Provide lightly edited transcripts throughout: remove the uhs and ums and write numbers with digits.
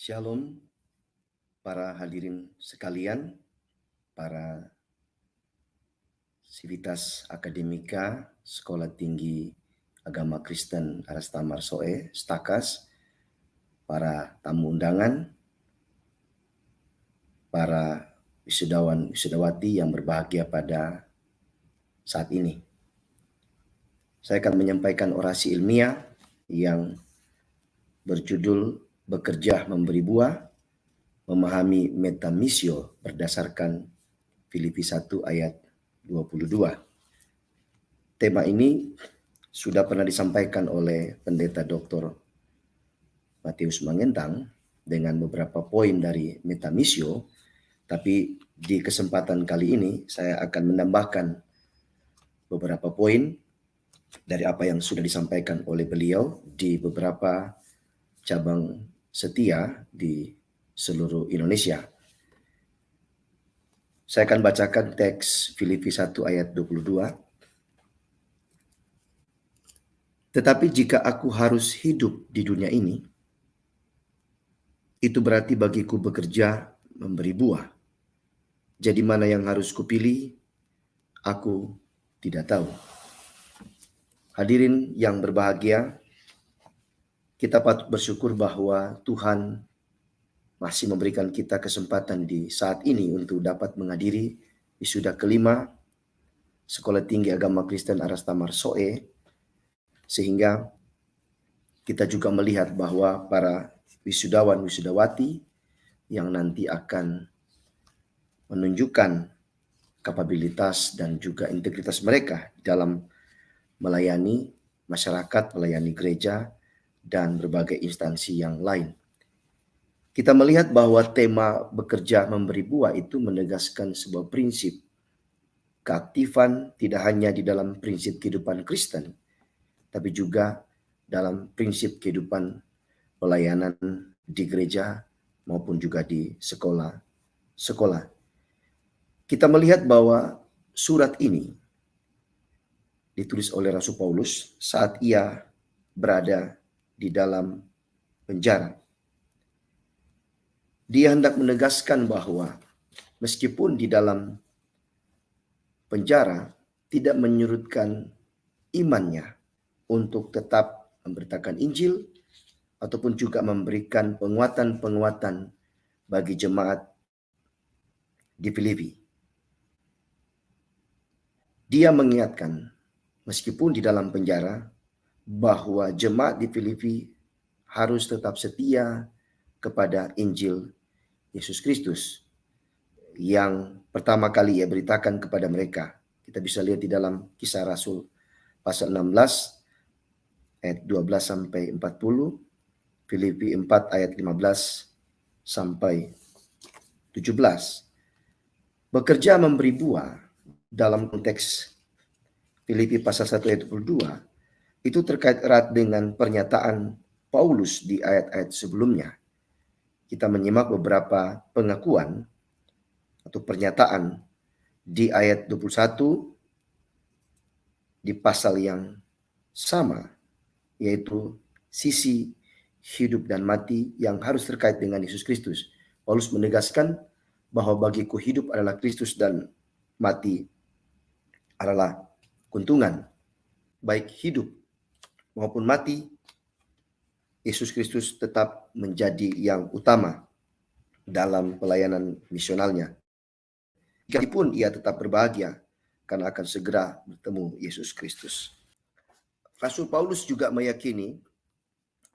Shalom para hadirin sekalian, para Civitas Akademika Sekolah Tinggi Agama Kristen Arasta Marsoe, Stakas, para tamu undangan, para wisudawan wisudawati yang berbahagia pada saat ini. Saya akan menyampaikan orasi ilmiah yang berjudul Bekerja Memberi Buah, memahami metamisio berdasarkan Filipi 1 ayat 22. Tema ini sudah pernah disampaikan oleh Pendeta Dr. Matius Mangentang dengan beberapa poin dari metamisio, tapi di kesempatan kali ini saya akan menambahkan beberapa poin dari apa yang sudah disampaikan oleh beliau di beberapa cabang setia di seluruh Indonesia. Saya akan bacakan teks Filipi 1 ayat 22. Tetapi jika aku harus hidup di dunia ini, itu berarti bagiku bekerja memberi buah. Jadi mana yang harus kupilih, aku tidak tahu. Hadirin yang berbahagia, kita patut bersyukur bahwa Tuhan masih memberikan kita kesempatan di saat ini untuk dapat menghadiri wisuda kelima Sekolah Tinggi Agama Kristen Arasta Marsoe, sehingga kita juga melihat bahwa para wisudawan wisudawati yang nanti akan menunjukkan kapabilitas dan juga integritas mereka dalam melayani masyarakat, melayani gereja, dan berbagai instansi yang lain. Kita melihat bahwa tema bekerja memberi buah itu menegaskan sebuah prinsip keaktifan tidak hanya di dalam prinsip kehidupan Kristen, tapi juga dalam prinsip kehidupan pelayanan di gereja maupun juga di sekolah. Kita melihat bahwa surat ini ditulis oleh Rasul Paulus saat ia berada di dalam penjara. Dia hendak menegaskan bahwa meskipun di dalam penjara tidak menyurutkan imannya untuk tetap memberitakan Injil ataupun juga memberikan penguatan-penguatan bagi jemaat di Filipi. Dia mengingatkan meskipun di dalam penjara bahwa jemaat di Filipi harus tetap setia kepada Injil Yesus Kristus yang pertama kali ia beritakan kepada mereka. Kita bisa lihat di dalam Kisah Rasul pasal 16 ayat 12 sampai 40, Filipi 4 ayat 15 sampai 17. Bekerja memberi buah dalam konteks Filipi pasal 1 ayat 22 itu terkait erat dengan pernyataan Paulus di ayat-ayat sebelumnya. Kita menyimak beberapa pengakuan atau pernyataan di ayat 21 di pasal yang sama, yaitu sisi hidup dan mati yang harus terkait dengan Yesus Kristus. Paulus menegaskan bahwa bagiku hidup adalah Kristus dan mati adalah keuntungan. Baik hidup maupun mati, Yesus Kristus tetap menjadi yang utama dalam pelayanan misionalnya. Meskipun ia tetap berbahagia karena akan segera bertemu Yesus Kristus. Rasul Paulus juga meyakini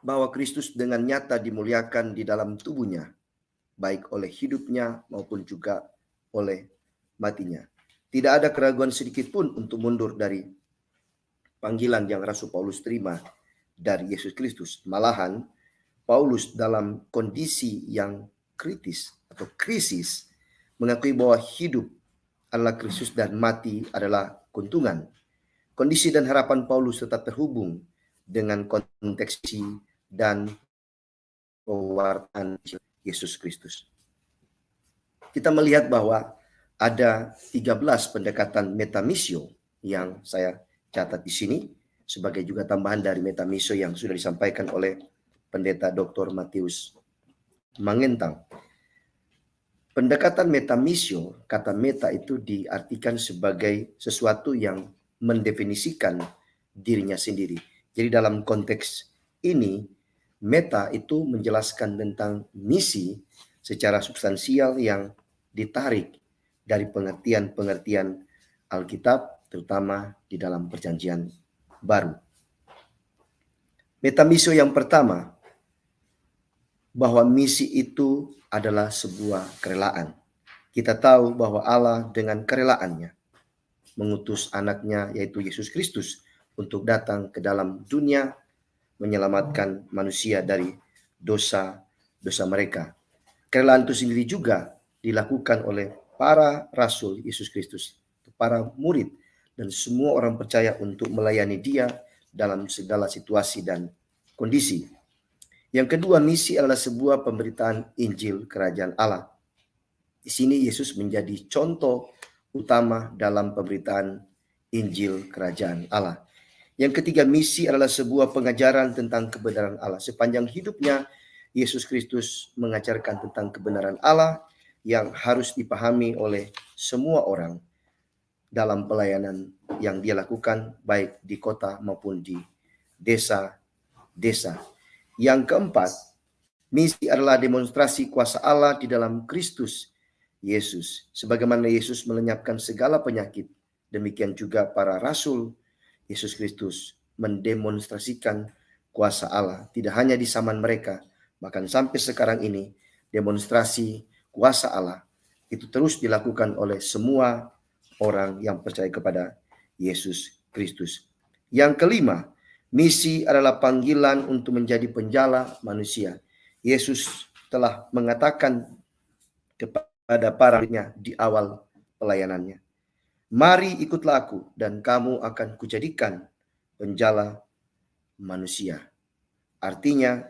bahwa Kristus dengan nyata dimuliakan di dalam tubuhnya, baik oleh hidupnya maupun juga oleh matinya. Tidak ada keraguan sedikit pun untuk mundur dari panggilan yang Rasul Paulus terima dari Yesus Kristus. Malahan, Paulus dalam kondisi yang kritis atau krisis mengakui bahwa hidup adalah Kristus dan mati adalah keuntungan. Kondisi dan harapan Paulus tetap terhubung dengan konteks dan pewartaan Yesus Kristus. Kita melihat bahwa ada 13 pendekatan metamisio yang saya catat di sini sebagai juga tambahan dari metamisio yang sudah disampaikan oleh Pendeta Dr. Matius mengentang. Pendekatan metamisio, kata meta itu diartikan sebagai sesuatu yang mendefinisikan dirinya sendiri. Jadi dalam konteks ini, meta itu menjelaskan tentang misi secara substansial yang ditarik dari pengertian-pengertian Alkitab, terutama di dalam Perjanjian Baru. Metamisio yang pertama, bahwa misi itu adalah sebuah kerelaan. Kita tahu bahwa Allah dengan kerelaannya mengutus anaknya yaitu Yesus Kristus untuk datang ke dalam dunia menyelamatkan manusia dari dosa-dosa mereka. Kerelaan itu sendiri juga dilakukan oleh para rasul Yesus Kristus, para murid dan semua orang percaya untuk melayani Dia dalam segala situasi dan kondisi. Yang kedua, misi adalah sebuah pemberitaan Injil Kerajaan Allah. Di sini Yesus menjadi contoh utama dalam pemberitaan Injil Kerajaan Allah. Yang ketiga, misi adalah sebuah pengajaran tentang kebenaran Allah. Sepanjang hidupnya, Yesus Kristus mengajarkan tentang kebenaran Allah yang harus dipahami oleh semua orang dalam pelayanan yang dia lakukan, baik di kota maupun di desa-desa. Yang keempat, misi adalah demonstrasi kuasa Allah di dalam Kristus Yesus. Sebagaimana Yesus melenyapkan segala penyakit, demikian juga para rasul Yesus Kristus mendemonstrasikan kuasa Allah. Tidak hanya di zaman mereka, bahkan sampai sekarang ini, demonstrasi kuasa Allah itu terus dilakukan oleh semua orang yang percaya kepada Yesus Kristus. Yang kelima, misi adalah panggilan untuk menjadi penjala manusia. Yesus telah mengatakan kepada para muridnya di awal pelayanannya, "Mari ikutlah aku dan kamu akan kujadikan penjala manusia." Artinya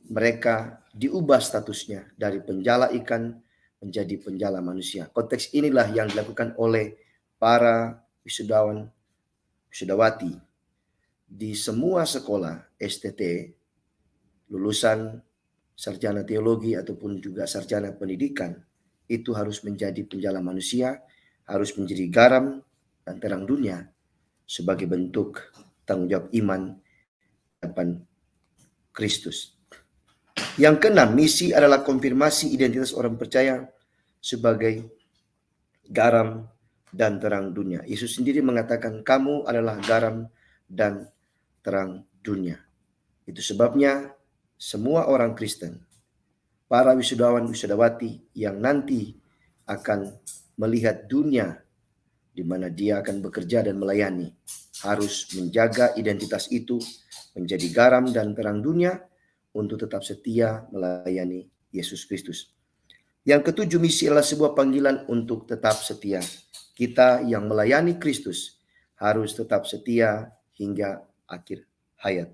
mereka diubah statusnya dari penjala ikan menjadi penjala manusia. Konteks inilah yang dilakukan oleh para wisudawan, wisudawati di semua sekolah STT, lulusan sarjana teologi ataupun juga sarjana pendidikan, itu harus menjadi penjala manusia, harus menjadi garam dan terang dunia sebagai bentuk tanggung jawab iman hadapan Kristus. Yang keenam, misi adalah konfirmasi identitas orang percaya sebagai garam dan terang dunia. Yesus sendiri mengatakan, "Kamu adalah garam dan terang dunia." Itu sebabnya semua orang Kristen, para wisudawan wisudawati yang nanti akan melihat dunia di mana dia akan bekerja dan melayani, harus menjaga identitas itu, menjadi garam dan terang dunia untuk tetap setia melayani Yesus Kristus. Yang ketujuh, misi adalah sebuah panggilan untuk tetap setia. Kita yang melayani Kristus harus tetap setia hingga akhir hayat.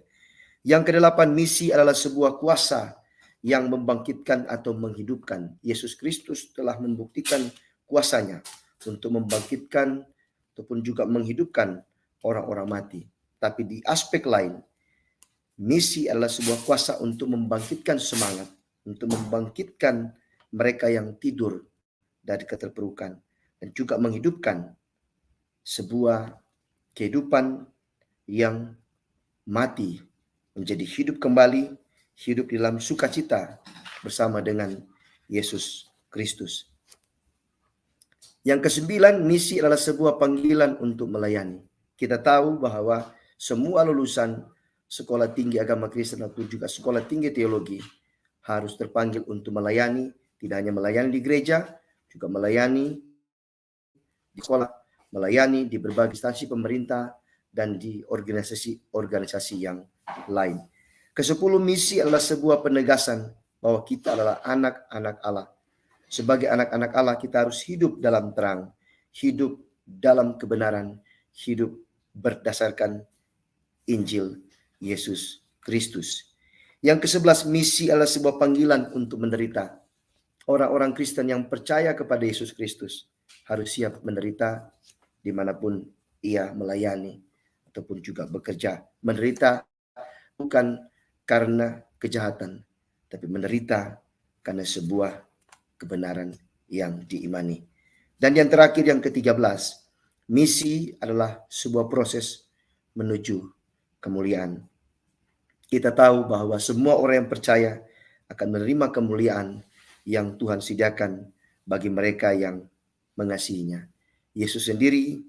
Yang kedelapan, misi adalah sebuah kuasa yang membangkitkan atau menghidupkan. Yesus Kristus telah membuktikan kuasanya untuk membangkitkan ataupun juga menghidupkan orang-orang mati. Tapi di aspek lain, misi adalah sebuah kuasa untuk membangkitkan semangat, untuk membangkitkan mereka yang tidur dari keterpurukan, dan juga menghidupkan sebuah kehidupan yang mati menjadi hidup kembali, hidup dalam sukacita bersama dengan Yesus Kristus. Yang kesembilan, misi adalah sebuah panggilan untuk melayani. Kita tahu bahwa semua lulusan sekolah tinggi agama Kristen ataupun juga sekolah tinggi teologi harus terpanggil untuk melayani, tidak hanya melayani di gereja, juga melayani di sekolah, melayani di berbagai instansi pemerintah dan di organisasi-organisasi yang lain. Kesepuluh, misi adalah sebuah penegasan bahwa kita adalah anak-anak Allah. Sebagai anak-anak Allah, kita harus hidup dalam terang, hidup dalam kebenaran, hidup berdasarkan Injil Yesus Kristus. Yang ke-11, misi adalah sebuah panggilan untuk menderita. Orang-orang Kristen yang percaya kepada Yesus Kristus harus siap menderita dimanapun ia melayani ataupun juga bekerja. Menderita bukan karena kejahatan, tapi menderita karena sebuah kebenaran yang diimani. Dan yang terakhir, yang ke-13, misi adalah sebuah proses menuju kemuliaan. Kita tahu bahwa semua orang yang percaya akan menerima kemuliaan yang Tuhan sediakan bagi mereka yang mengasihinya. Yesus sendiri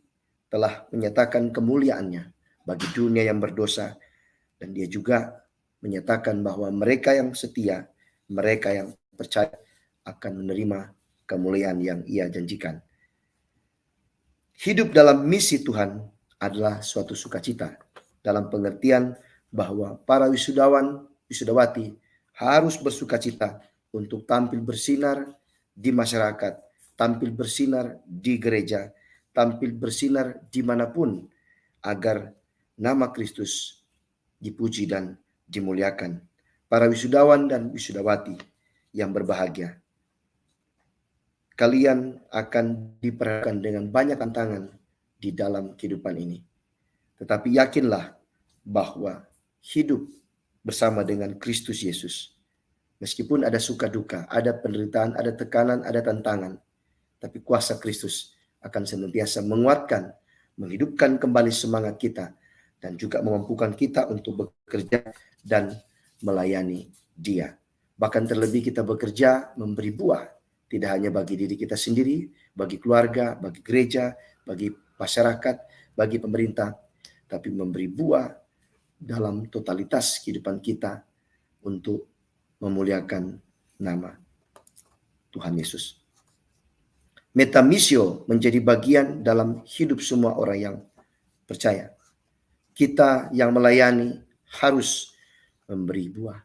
telah menyatakan kemuliaannya bagi dunia yang berdosa, dan dia juga menyatakan bahwa mereka yang setia, mereka yang percaya akan menerima kemuliaan yang ia janjikan. Hidup dalam misi Tuhan adalah suatu sukacita, dalam pengertian bahwa para wisudawan, wisudawati harus bersukacita untuk tampil bersinar di masyarakat, tampil bersinar di gereja, tampil bersinar dimanapun, agar nama Kristus dipuji dan dimuliakan. Para wisudawan dan wisudawati yang berbahagia, kalian akan diperhadapkan dengan banyak tantangan di dalam kehidupan ini. Tetapi yakinlah bahwa hidup bersama dengan Kristus Yesus, meskipun ada suka duka, ada penderitaan, ada tekanan, ada tantangan, tapi kuasa Kristus akan senantiasa menguatkan, menghidupkan kembali semangat kita, dan juga memampukan kita untuk bekerja dan melayani Dia. Bahkan terlebih kita bekerja memberi buah, tidak hanya bagi diri kita sendiri, bagi keluarga, bagi gereja, bagi masyarakat, bagi pemerintah, tapi memberi buah dalam totalitas kehidupan kita untuk memuliakan nama Tuhan Yesus. Metamisio menjadi bagian dalam hidup semua orang yang percaya. Kita yang melayani harus memberi buah,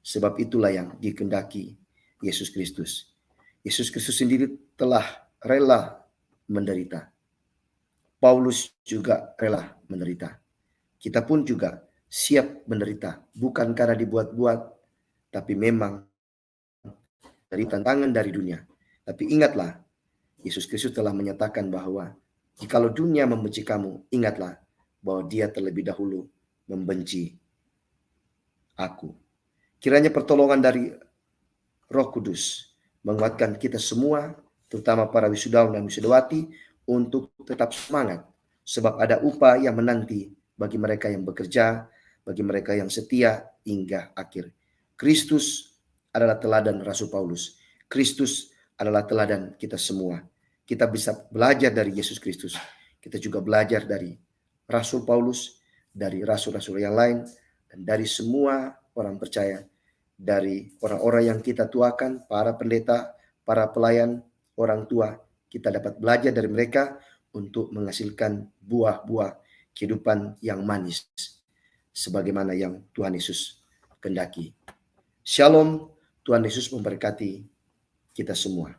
sebab itulah yang dikehendaki Yesus Kristus. Yesus Kristus sendiri telah rela menderita. Paulus juga rela menderita. Kita pun juga siap menderita, bukan karena dibuat-buat, tapi memang dari tantangan dari dunia. Tapi ingatlah, Yesus Kristus telah menyatakan bahwa jikalau dunia membenci kamu, ingatlah bahwa Dia terlebih dahulu membenci aku. Kiranya pertolongan dari Roh Kudus menguatkan kita semua, terutama para wisudawan dan wisudawati, untuk tetap semangat, sebab ada upah yang menanti bagi mereka yang bekerja, bagi mereka yang setia hingga akhir. Kristus adalah teladan Rasul Paulus. Kristus adalah teladan kita semua. Kita bisa belajar dari Yesus Kristus. Kita juga belajar dari Rasul Paulus, dari rasul-rasul yang lain, dan dari semua orang percaya, dari orang-orang yang kita tuakan, para pendeta, para pelayan, orang tua. Kita dapat belajar dari mereka untuk menghasilkan buah-buah kehidupan yang manis, sebagaimana yang Tuhan Yesus kehendaki. Shalom, Tuhan Yesus memberkati kita semua.